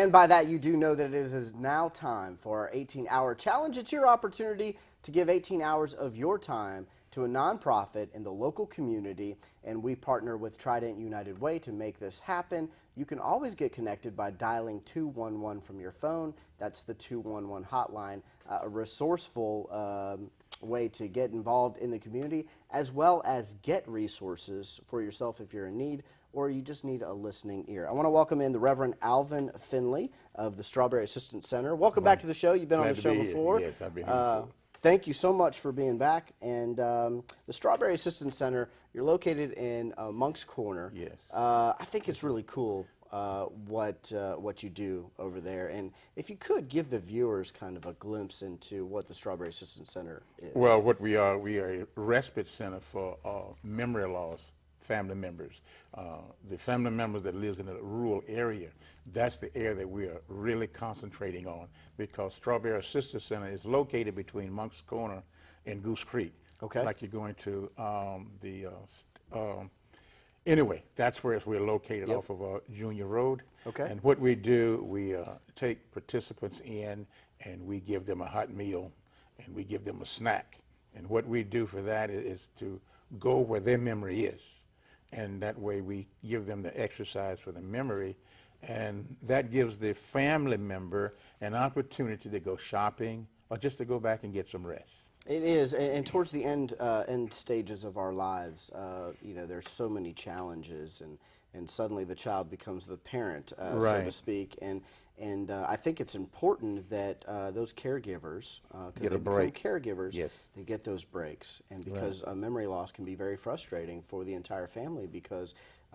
And by that, you do know that it is now time for our 18-hour challenge. It's your opportunity to give 18 hours of your time to a nonprofit in the local community, and we partner with Trident United Way to make this happen. You can always get connected by dialing 211 from your phone. That's the 211 hotline, a resourceful way to get involved in the community, as well as get resources for yourself if you're in need, or you just need a listening ear. I want to welcome in the Reverend Alvin Finley of the Strawberry Assistance Center. Welcome back to the show. You've been on the show before. Yes, I've been here before. Thank you so much for being back. And the Strawberry Assistance Center, you're located in Moncks Corner. Yes. I think it's really cool what you do over there. And if you could give the viewers kind of a glimpse into what the Strawberry Assistance Center is. Well, what we are a respite center for memory loss family members. The family members that lives in a rural area, that's the area that we are really concentrating on, because Strawberry Assistance Center is located between Moncks Corner and Goose Creek. Okay. Like you're going to anyway, that's where we're located. Yep. Off of Junior Road. Okay. And what we do, we take participants in and we give them a hot meal and we give them a snack. And what we do for that is to go where their memory is. And that way we give them the exercise for the memory, and that gives the family member an opportunity to go shopping or just to go back and get some rest. It is, and towards the end stages of our lives, you know, there's so many challenges, and suddenly the child becomes the parent, so Right. to speak, and I think it's important that those caregivers, because Get they a become break. caregivers, Yes. they get those breaks, and because memory loss can be very frustrating for the entire family, because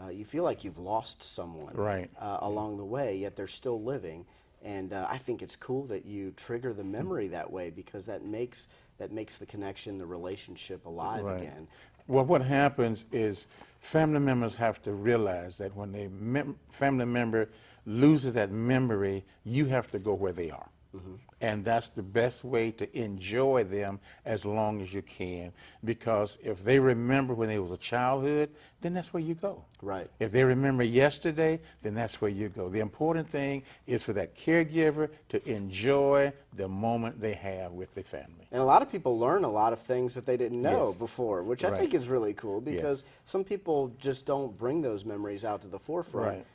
you feel like you've lost someone Right. along the way, yet they're still living. And I think it's cool that you trigger the memory that way, because that makes the connection, the relationship alive Right. again. Well, what happens is family members have to realize that when a family member loses that memory, you have to go where they are. And that's the best way to enjoy them as long as you can, because if they remember when they was a childhood, then that's where you go. Right. If they remember yesterday, then that's where you go. The important thing is for that caregiver to enjoy the moment they have with their family. And a lot of people learn a lot of things that they didn't know Yes. before, which I Right. think is really cool, because Yes. some people just don't bring those memories out to the forefront. Right.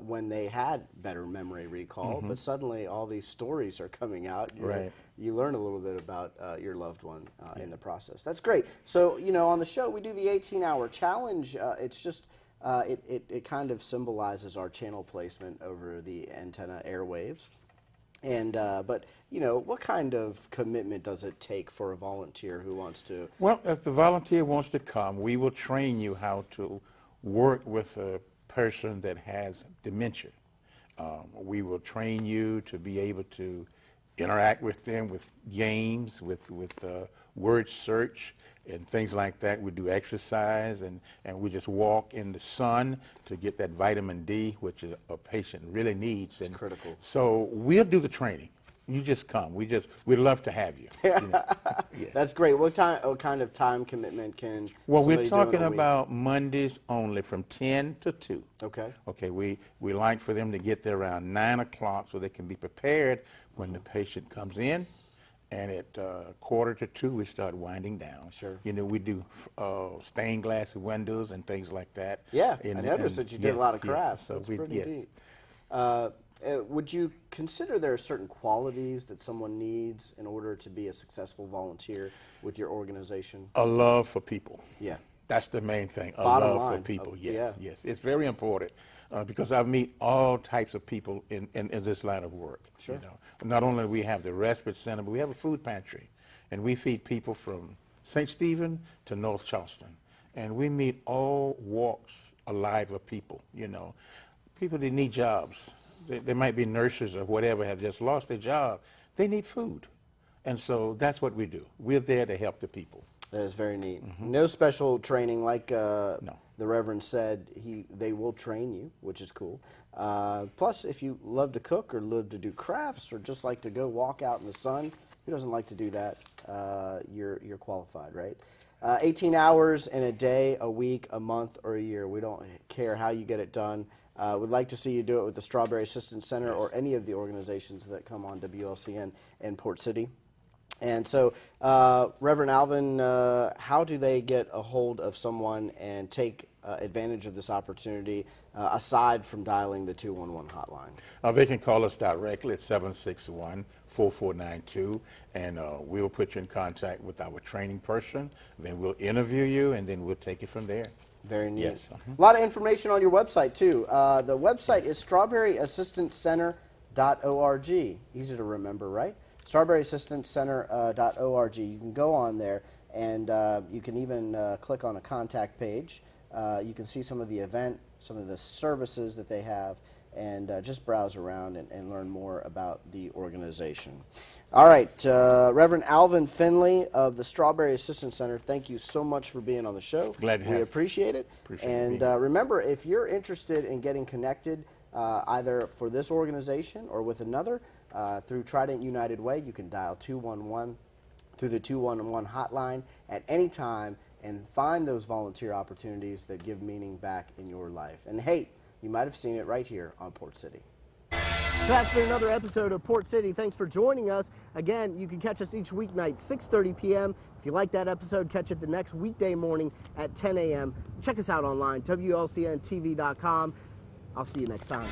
When they had better memory recall, but suddenly all these stories are coming out. Right. You learn a little bit about your loved one in the process. That's great. So, you know, on the show we do the 18-hour challenge. It's just, it kind of symbolizes our channel placement over the antenna airwaves. And, but, you know, what kind of commitment does it take for a volunteer who wants to? Well, if the volunteer wants to come, we will train you how to work with a person that has dementia. We will train you to be able to interact with them with games, with word search and things like that. We do exercise, and we just walk in the sun to get that vitamin D, which a patient really needs. It's critical. So we'll do the training. You just come. We'd love to have you. You know? Yes. That's great. What kind of time commitment can Well, somebody we're do in talking a week? about Mondays only from 10 to 2. Okay. Okay, we like for them to get there around 9 o'clock so they can be prepared when the patient comes in. And at 1:45 we start winding down. Sure. You know, we do stained glass windows and things like that. Yeah, And- I noticed and that you did a lot of yes, yeah, crafts. so That's we- pretty yes. deep. Would you consider there are certain qualities that someone needs in order to be a successful volunteer with your organization? A love for people. Yeah. That's the main thing. A Bottom love line. for people. Yeah. Yes, yes. It's very important because I meet all types of people in this line of work. Sure. You know, not only do we have the respite center, but we have a food pantry, and we feed people from St. Stephen to North Charleston, and we meet all walks alive of people. You know, people that need jobs. They might be nurses or whatever, have just lost their job. They need food, and so that's what we do. We're there to help the people. That is very neat. No special training, like No. the Reverend said. They will train you, which is cool. Plus, if you love to cook or love to do crafts or just like to go walk out in the sun, who doesn't like to do that? You're qualified, right? 18 hours in a day, a week, a month, or a year. We don't care how you get it done. We'd like to see you do it with the Strawberry Assistance Center or any of the organizations that come on WLCN in Port City. And so, Reverend Alvin, how do they get a hold of someone and take advantage of this opportunity aside from dialing the 211 hotline? They can call us directly at 761-4492, and we'll put you in contact with our training person. Then we'll interview you, and then we'll take it from there. Very neat. Yes. A lot of information on your website, too. The website is strawberryassistancecenter.org. Easy to remember, right? strawberryassistancecenter.org. You can go on there, and you can even click on a contact page. You can see some of the event, some of the services that they have, and just browse around and learn more about the organization. All right, Reverend Alvin Finley of the Strawberry Assistance Center, thank you so much for being on the show. Glad to have you. We appreciate it. And remember, if you're interested in getting connected either for this organization or with another, through Trident United Way, you can dial 211 through the 211 hotline at any time and find those volunteer opportunities that give meaning back in your life. And hey, you might have seen it right here on Port City. That's been another episode of Port City. Thanks for joining us. Again, you can catch us each weeknight, 6:30 p.m. If you like that episode, catch it the next weekday morning at 10 a.m. Check us out online, WLCNTV.com. I'll see you next time.